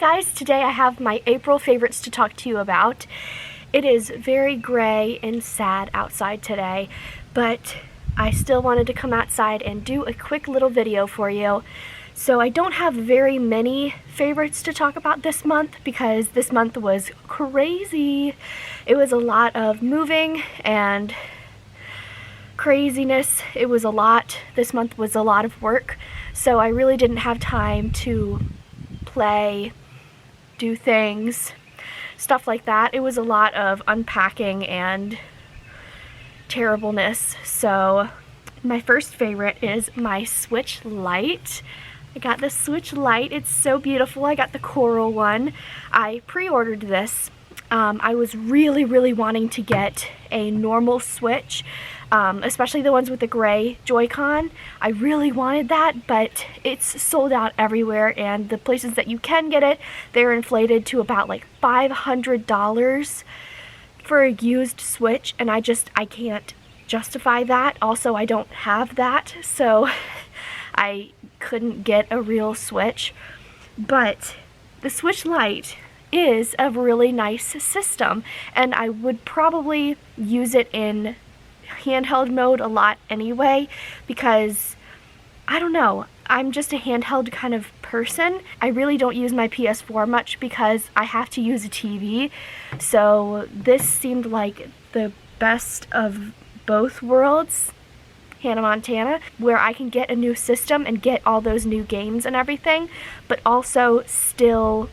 guys, today I have my April favorites to talk to you about. It is very gray and sad outside today, but I still wanted to come outside and do a quick little video for you. So I don't have very many favorites to talk about this month because this month was crazy. It was a lot of moving and craziness. It was a lot. This month was a lot of work, so I really didn't have time to play, do things, stuff like that. It was a lot of unpacking and terribleness. So my first favorite is my Switch Lite. I got the Switch Lite. It's so beautiful. I got the coral one. I pre-ordered this. I was really wanting to get a normal Switch, especially the ones with the gray Joy-Con. I really wanted that, but it's sold out everywhere, and the places that you can get it, they're inflated to about like $500 for a used Switch, and I can't justify that. Also, I don't have that, so I couldn't get a real Switch. But the Switch Lite is a really nice system, and I would probably use it in handheld mode a lot anyway, because I don't know, I'm just a handheld kind of person. I really don't use my PS4 much because I have to use a TV, so this seemed like the best of both worlds, Hannah Montana, where I can get a new system and get all those new games and everything, but also still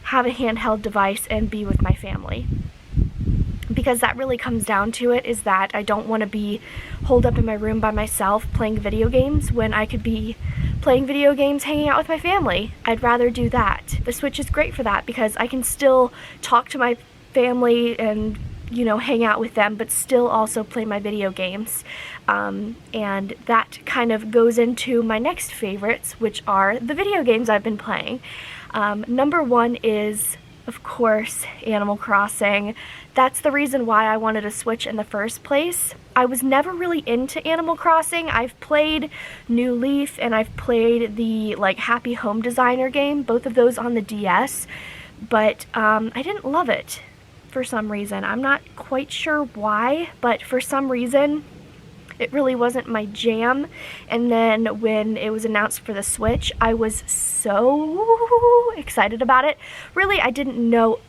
have a handheld device and be with my family. Because that really comes down to it, is that I don't want to be holed up in my room by myself playing video games when I could be playing video games hanging out with my family. I'd rather do that. The Switch is great for that because I can still talk to my family and, you know, hang out with them, but still also play my video games. And that kind of goes into my next favorites, which are the video games I've been playing. Number one is, of course, Animal Crossing. That's the reason why I wanted a Switch in the first place. I was never really into Animal Crossing. I've played New Leaf and I've played the Happy Home Designer game, both of those on the DS, but I didn't love it for some reason. I'm not quite sure why, but for some reason it really wasn't my jam. And then when it was announced for the Switch, I was so excited about it. Really, I didn't know.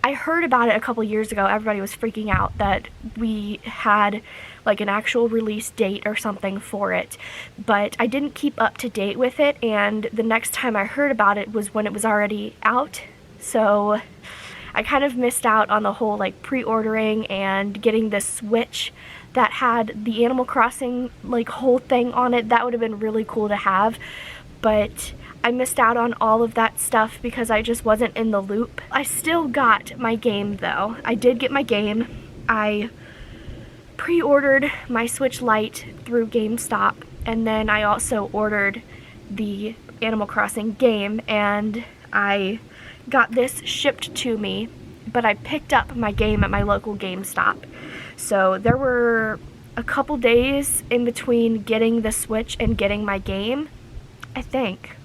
I heard about it a couple years ago. Everybody was freaking out that we had like an actual release date or something for it, but I didn't keep up to date with it, and the next time I heard about it was when it was already out. So I kind of missed out on the whole pre-ordering and getting the Switch that had the Animal Crossing whole thing on it. That would have been really cool to have, but I missed out on all of that stuff because I just wasn't in the loop. I still got my game though. I did get my game. I pre-ordered my Switch Lite through GameStop, and then I also ordered the Animal Crossing game, and I got this shipped to me, but I picked up my game at my local GameStop. So there were a couple days in between getting the Switch and getting my game, I think.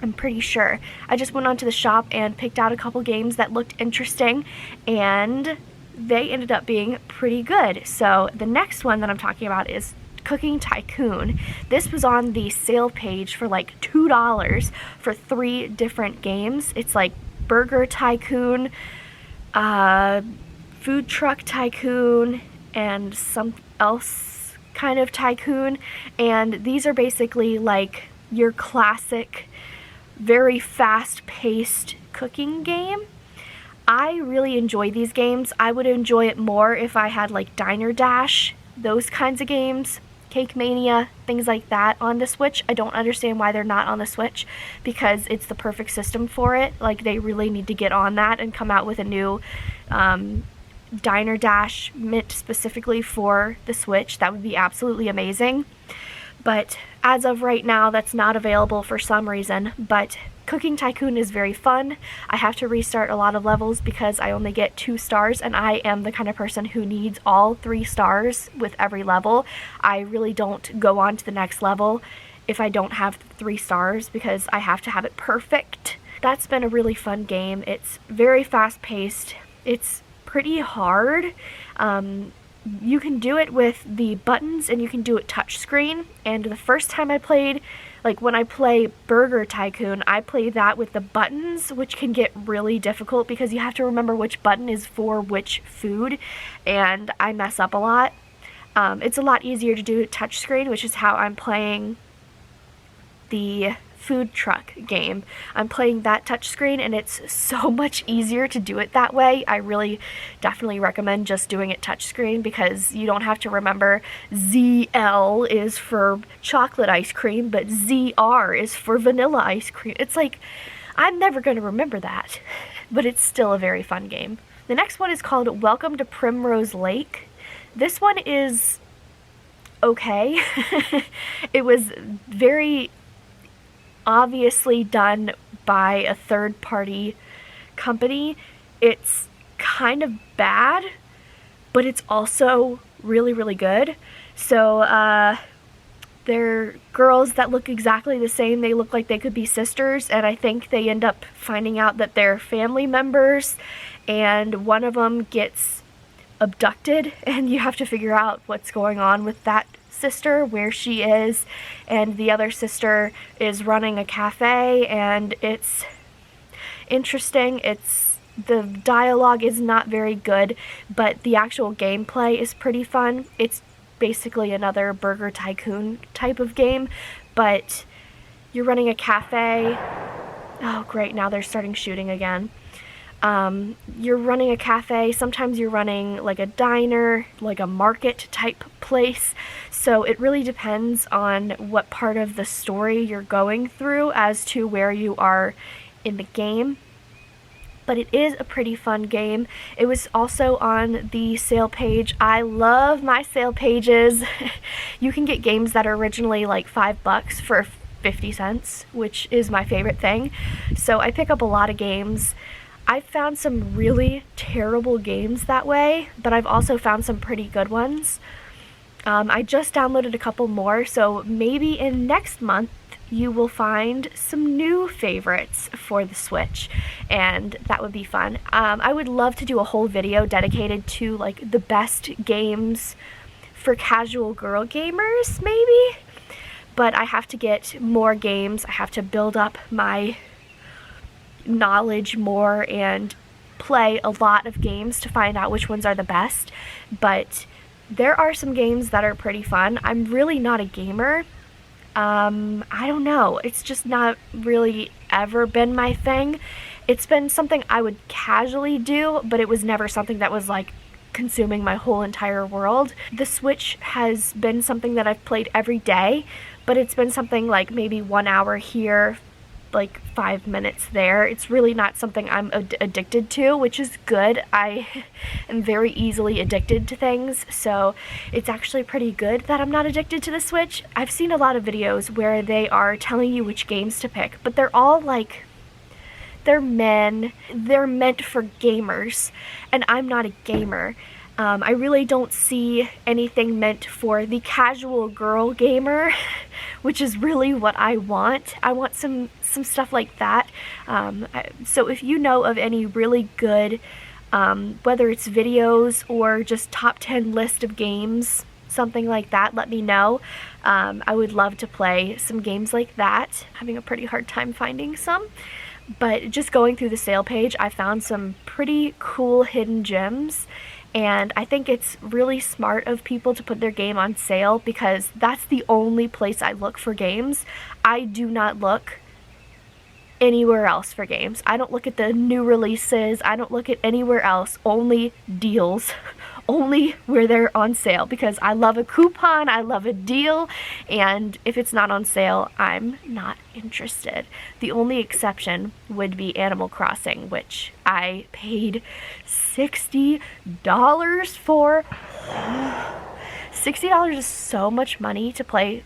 I'm pretty sure. I just went onto the shop and picked out a couple games that looked interesting, and they ended up being pretty good. So the next one that I'm talking about is Cooking Tycoon. This was on the sale page for like $2 for 3 different games. It's like Burger Tycoon, Food Truck Tycoon, and some else kind of tycoon. And these are basically like your classic, very fast-paced cooking game. I really enjoy these games. I would enjoy it more if I had like Diner Dash, those kinds of games, Cake Mania, things like that on the Switch. I don't understand why they're not on the Switch because it's the perfect system for it. Like, they really need to get on that and come out with a new Diner Dash meant specifically for the Switch. That would be absolutely amazing. But as of right now, that's not available for some reason. But Cooking Tycoon is very fun. I have to restart a lot of levels because I only get 2 stars, and I am the kind of person who needs all 3 stars with every level. I really don't go on to the next level if I don't have 3 stars because I have to have it perfect. That's been a really fun game. It's very fast-paced. It's pretty hard. You can do it with the buttons and you can do it touchscreen. And the first time I played, like when I play Burger Tycoon, I play that with the buttons, which can get really difficult because you have to remember which button is for which food, and I mess up a lot. It's a lot easier to do touchscreen, which is how I'm playing the food truck game. I'm playing that touchscreen and it's so much easier to do it that way. I really definitely recommend just doing it touchscreen because you don't have to remember ZL is for chocolate ice cream, but ZR is for vanilla ice cream. It's like, I'm never going to remember that, but it's still a very fun game. The next one is called Welcome to Primrose Lake. This one is okay. It was very obviously done by a third-party company. It's kind of bad, but it's also really, really good. So they're girls that look exactly the same. They look like they could be sisters, and I think they end up finding out that they're family members, and one of them gets abducted, and you have to figure out what's going on with that sister, where she is, and the other sister is running a cafe, and it's interesting. The dialogue is not very good, but the actual gameplay is pretty fun. It's basically another Burger Tycoon type of game, but you're running a cafe. Oh great, now they're starting shooting again. You're running a cafe, sometimes you're running like a diner, like a market type place, so it really depends on what part of the story you're going through as to where you are in the game. But it is a pretty fun game. It was also on the sale page. I love my sale pages. You can get games that are originally like $5 for 50 cents, which is my favorite thing. So I pick up a lot of games. I've found some really terrible games that way, but I've also found some pretty good ones. I just downloaded a couple more, so maybe in next month you will find some new favorites for the Switch, and that would be fun. I would love to do a whole video dedicated to like the best games for casual girl gamers, maybe, but I have to get more games. I have to build up my knowledge more and play a lot of games to find out which ones are the best, but there are some games that are pretty fun. I'm really not a gamer. I don't know, it's just not really ever been my thing. It's been something I would casually do, but it was never something that was like consuming my whole entire world. The Switch has been something that I've played every day, but it's been something like maybe 1 hour here, like 5 minutes there. It's really not something I'm addicted to, which is good. I am very easily addicted to things, so it's actually pretty good that I'm not addicted to the Switch. I've seen a lot of videos where they are telling you which games to pick, but they're all like, they're meant for gamers, and I'm not a gamer. I really don't see anything meant for the casual girl gamer, which is really what I want. I want some stuff like that. So if you know of any really good, whether it's videos or just top 10 list of games, something like that, let me know. I would love to play some games like that. Having a pretty hard time finding some. But just going through the sale page, I found some pretty cool hidden gems. And I think it's really smart of people to put their game on sale because that's the only place I look for games. I do not look anywhere else for games. I don't look at the new releases. I don't look at anywhere else. Only deals. Only where they're on sale because I love a coupon, I love a deal, and if it's not on sale, I'm not interested. The only exception would be Animal Crossing, which I paid $60 for. $60 is so much money to pay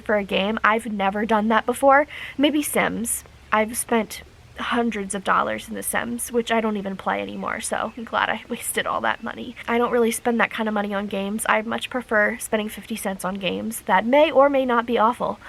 for a game. I've never done that before. Maybe Sims. I've spent hundreds of dollars in The Sims, which I don't even play anymore, so I'm glad I wasted all that money. I don't really spend that kind of money on games. I much prefer spending 50 cents on games that may or may not be awful.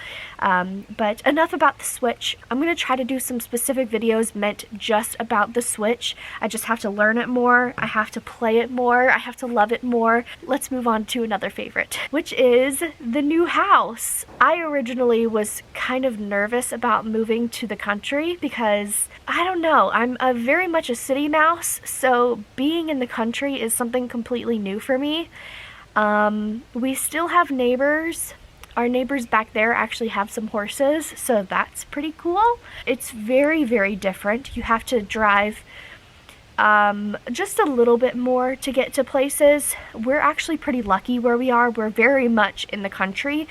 But enough about the Switch. I'm going to try to do some specific videos meant just about the Switch. I just have to learn it more. I have to play it more. I have to love it more. Let's move on to another favorite, which is the new house. I originally was kind of nervous about moving to the country because, I don't know, I'm very much a city mouse, so being in the country is something completely new for me. We still have neighbors. Our neighbors back there actually have some horses, so that's pretty cool. It's very, very different. You have to drive just a little bit more to get to places. We're actually pretty lucky where we are. We're very much in the country,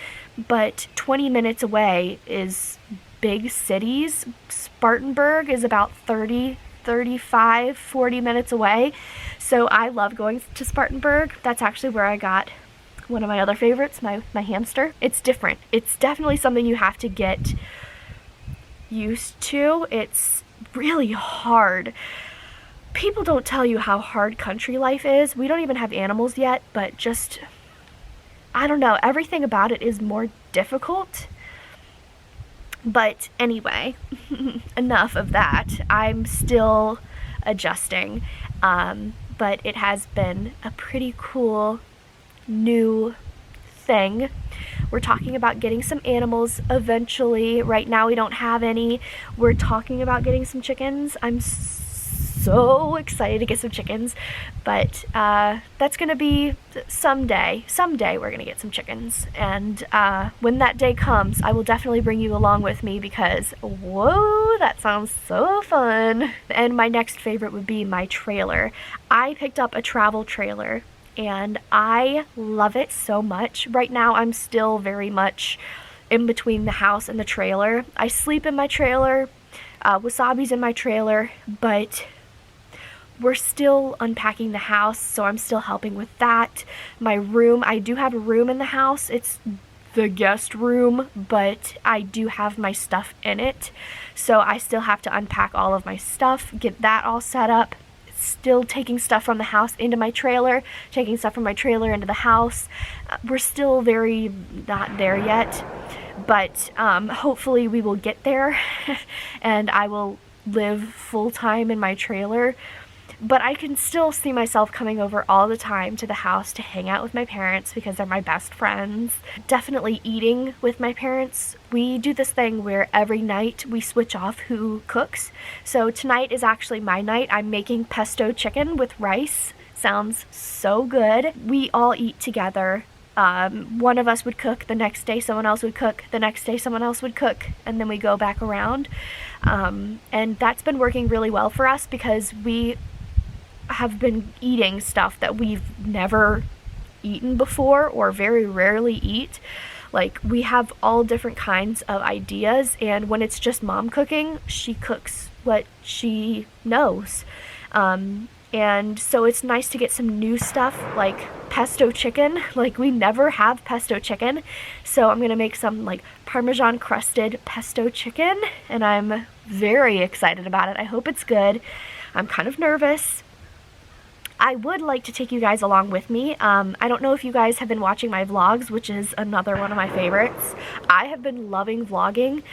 but 20 minutes away is big cities. Spartanburg is about 30, 35, 40 minutes away, so I love going to Spartanburg. That's actually where I got one of my other favorites, my hamster. It's different. It's definitely something you have to get used to. It's really hard. People don't tell you how hard country life is. We don't even have animals yet, but just, I don't know, everything about it is more difficult. But anyway, enough of that. I'm still adjusting, but it has been a pretty cool new thing. We're talking about getting some animals eventually. Right now we don't have any. We're talking about getting some chickens. I'm so excited to get some chickens, but that's gonna be someday. Someday we're gonna get some chickens, and when that day comes, I will definitely bring you along with me because, whoa, that sounds so fun. And my next favorite would be my trailer. I picked up a travel trailer and I love it so much. Right now I'm still very much in between the house and the trailer. I sleep in my trailer, Wasabi's in my trailer, but we're still unpacking the house, so I'm still helping with that. My room, I do have a room in the house. It's the guest room, but I do have my stuff in it, so I still have to unpack all of my stuff, get that all set up. Still taking stuff from the house into my trailer, taking stuff from my trailer into the house. We're still very not there yet, but hopefully we will get there and I will live full-time in my trailer. But I can still see myself coming over all the time to the house to hang out with my parents because they're my best friends. Definitely eating with my parents. We do this thing where every night we switch off who cooks. So tonight is actually my night. I'm making pesto chicken with rice. Sounds so good. We all eat together. One of us would cook, the next day someone else would cook, the next day someone else would cook, and then we go back around. And that's been working really well for us because we have been eating stuff that we've never eaten before or very rarely eat. Like, we have all different kinds of ideas, and when it's just mom cooking, she cooks what she knows. And so it's nice to get some new stuff like pesto chicken. Like, we never have pesto chicken, so I'm gonna make some like Parmesan crusted pesto chicken, and I'm very excited about it. I hope it's good. I'm kind of nervous. I would like to take you guys along with me. I don't know if you guys have been watching my vlogs, which is another one of my favorites. I have been loving vlogging,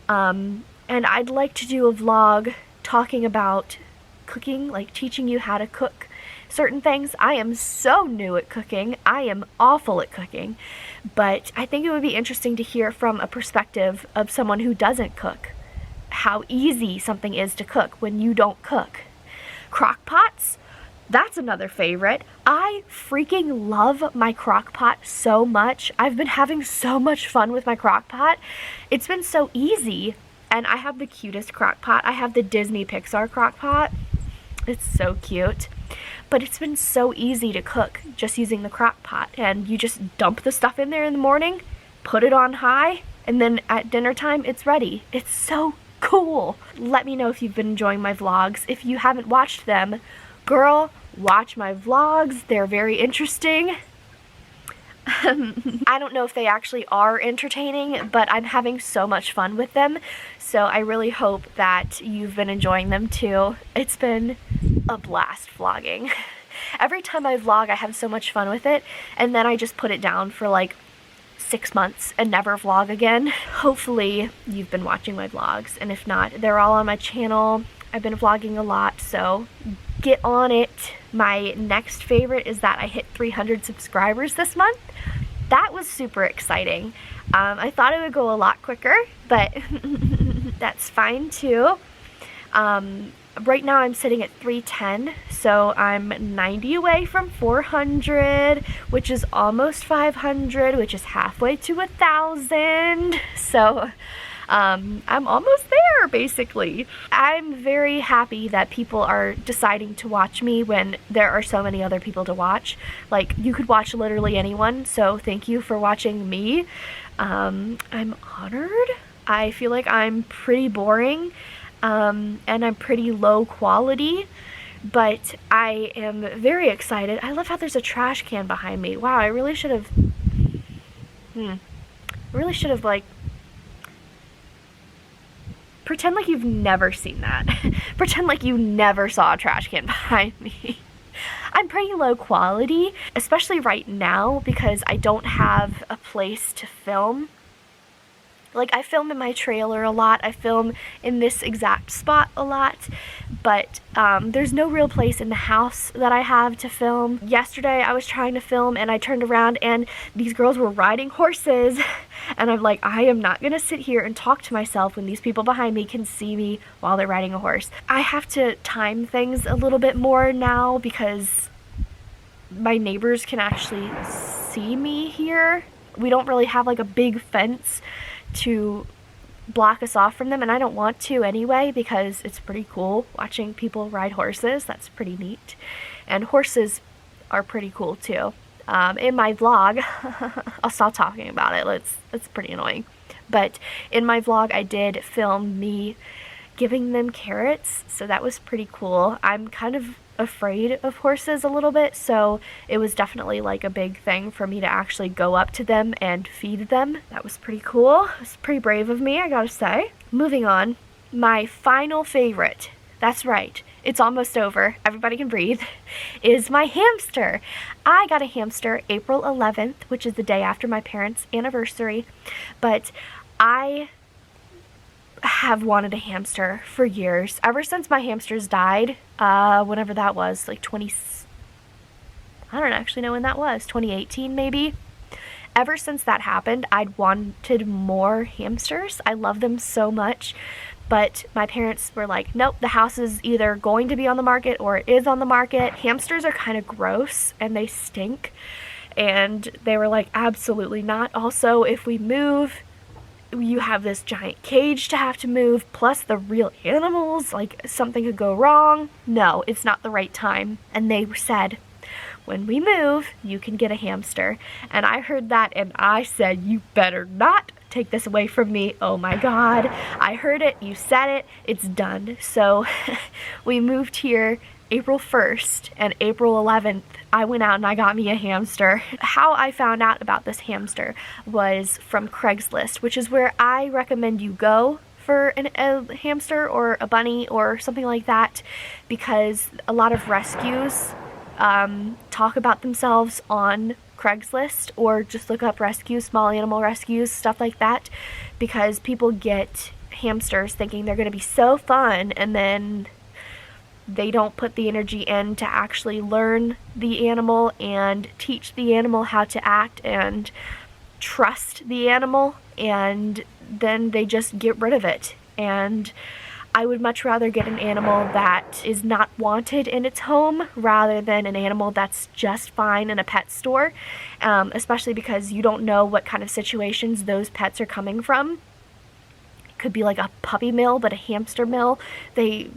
and I'd like to do a vlog talking about cooking, like teaching you how to cook certain things. I am so new at cooking. I am awful at cooking, but I think it would be interesting to hear from a perspective of someone who doesn't cook, how easy something is to cook when you don't cook. Crock pots? That's another favorite. I freaking love my crock pot so much. I've been having so much fun with my crock pot. It's been so easy, and I have the cutest crock pot. I have the Disney Pixar crock pot. It's so cute. But it's been so easy to cook just using the crock pot, and you just dump the stuff in there in the morning, put it on high, and then at dinner time it's ready. It's so cool. Let me know if you've been enjoying my vlogs. If you haven't watched them, girl, watch my vlogs. They're very interesting. I don't know if they actually are entertaining, but I'm having so much fun with them. So I really hope that you've been enjoying them too. It's been a blast vlogging. Every time I vlog, I have so much fun with it, and then I just put it down for like 6 months and never vlog again. Hopefully you've been watching my vlogs, and if not, they're all on my channel. I've been vlogging a lot, so get on it. My next favorite is that I hit 300 subscribers this month. That was super exciting. I thought it would go a lot quicker, but that's fine too. Right now I'm sitting at 310, so I'm 90 away from 400, which is almost 500, which is halfway to 1,000. So I'm almost there, basically. I'm very happy that people are deciding to watch me when there are so many other people to watch. Like, you could watch literally anyone, so thank you for watching me. I'm honored. I feel like I'm pretty boring, and I'm pretty low quality, but I am very excited. I love how there's a trash can behind me. Wow, I really should have, like, pretend like you've never seen that. Pretend like you never saw a trash can behind me. I'm pretty low quality, especially right now because I don't have a place to film. Like, I film in my trailer a lot, I film in this exact spot a lot, but there's no real place in the house that I have to film. Yesterday I was trying to film and I turned around and these girls were riding horses, and I'm like, I am not gonna sit here and talk to myself when these people behind me can see me while they're riding a horse. I have to time things a little bit more now because my neighbors can actually see me here. We don't really have like a big fence to block us off from them, and I don't want to anyway because it's pretty cool watching people ride horses. That's pretty neat, and horses are pretty cool too. In my vlog, I'll stop talking about it. It's pretty annoying, but in my vlog I did film me giving them carrots, so that was pretty cool. I'm kind of afraid of horses a little bit, so it was definitely like a big thing for me to actually go up to them and feed them. That was pretty cool. It was pretty brave of me, I gotta say. Moving on, my final favorite, that's right, it's almost over, everybody can breathe, is my hamster. I got a hamster April 11th, which is the day after my parents' anniversary, but I have wanted a hamster for years, ever since my hamsters died, whenever that was, like I don't actually know when that was, 2018 maybe. Ever since that happened, I'd wanted more hamsters. I love them so much, but my parents were like, nope, the house is either going to be on the market or it is on the market. Hamsters are kind of gross and they stink, and they were like, absolutely not. Also, if we move, you have this giant cage to have to move, plus the real animals, like something could go wrong. No, it's not the right time. And they said, when we move, you can get a hamster. And I heard that and I said, you better not take this away from me. Oh my God, I heard it, you said it, it's done. So we moved here April 1st, and April 11th, I went out and I got me a hamster. How I found out about this hamster was from Craigslist, which is where I recommend you go for a hamster or a bunny or something like that, because a lot of rescues talk about themselves on Craigslist, or just look up rescues, small animal rescues, stuff like that, because people get hamsters thinking they're going to be so fun, and then they don't put the energy in to actually learn the animal and teach the animal how to act and trust the animal, and then they just get rid of it. And I would much rather get an animal that is not wanted in its home rather than an animal that's just fine in a pet store, especially because you don't know what kind of situations those pets are coming from. It could be like a puppy mill, but a hamster mill, they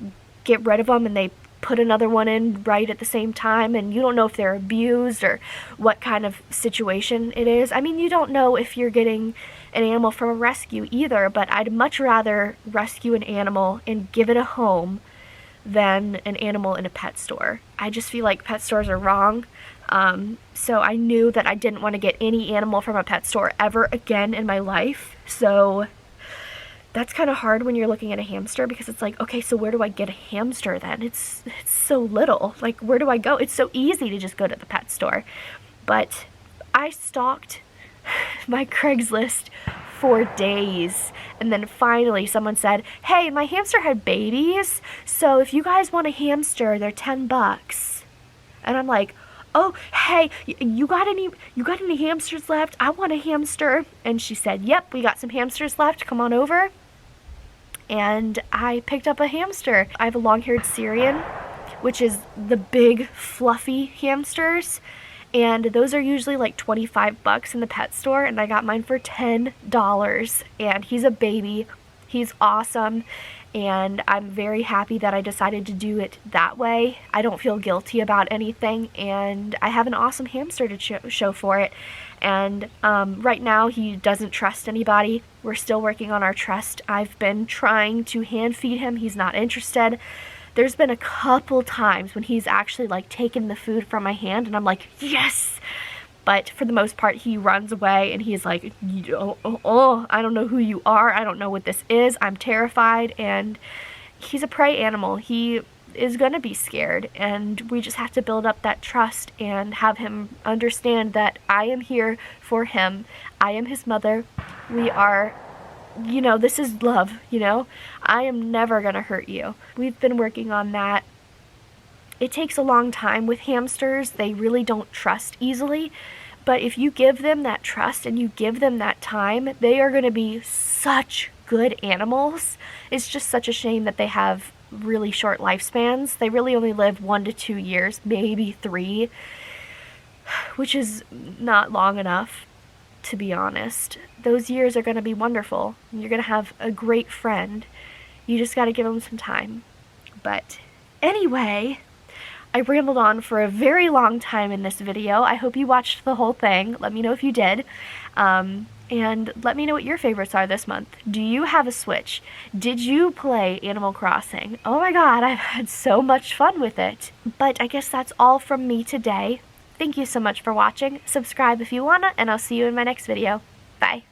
get rid of them and they put another one in right at the same time, and you don't know if they're abused or what kind of situation it is. I mean, you don't know if you're getting an animal from a rescue either, but I'd much rather rescue an animal and give it a home than an animal in a pet store. I just feel like pet stores are wrong. So I knew that I didn't want to get any animal from a pet store ever again in my life. So that's kind of hard when you're looking at a hamster, because it's like, okay, so where do I get a hamster then? It's so little. Like, where do I go? It's so easy to just go to the pet store. But I stalked my Craigslist for days, and then finally someone said, hey, my hamster had babies, so if you guys want a hamster, they're $10. And I'm like, oh, hey, you got any hamsters left? I want a hamster. And she said, yep, we got some hamsters left, come on over. And I picked up a hamster. I have a long-haired Syrian, which is the big fluffy hamsters, and those are usually like $25 in the pet store, and I got mine for $10. And he's a baby. He's awesome, and I'm very happy that I decided to do it that way. I don't feel guilty about anything, and I have an awesome hamster to show for it. And right now he doesn't trust anybody. We're still working on our trust. I've been trying to hand feed him. He's not interested. There's been a couple times when he's actually like taken the food from my hand, and I'm like, yes! But for the most part, he runs away, and he's like, oh, I don't know who you are. I don't know what this is. I'm terrified. And he's a prey animal. He is going to be scared, and we just have to build up that trust and have him understand that I am here for him. I am his mother. We are, this is love, I am never going to hurt you. We've been working on that. It takes a long time with hamsters. They really don't trust easily. But if you give them that trust and you give them that time, they are going to be such good animals. It's just such a shame that they have really short lifespans. They really only live 1 to 2 years, maybe 3, which is not long enough, to be honest. Those years are going to be wonderful. You're going to have a great friend. You just got to give them some time. But anyway, I rambled on for a very long time in this video. I hope you watched the whole thing. Let me know if you did. And let me know what your favorites are this month. Do you have a Switch? Did you play Animal Crossing? Oh my god, I've had so much fun with it. But I guess that's all from me today. Thank you so much for watching. Subscribe if you wanna, and I'll see you in my next video. Bye.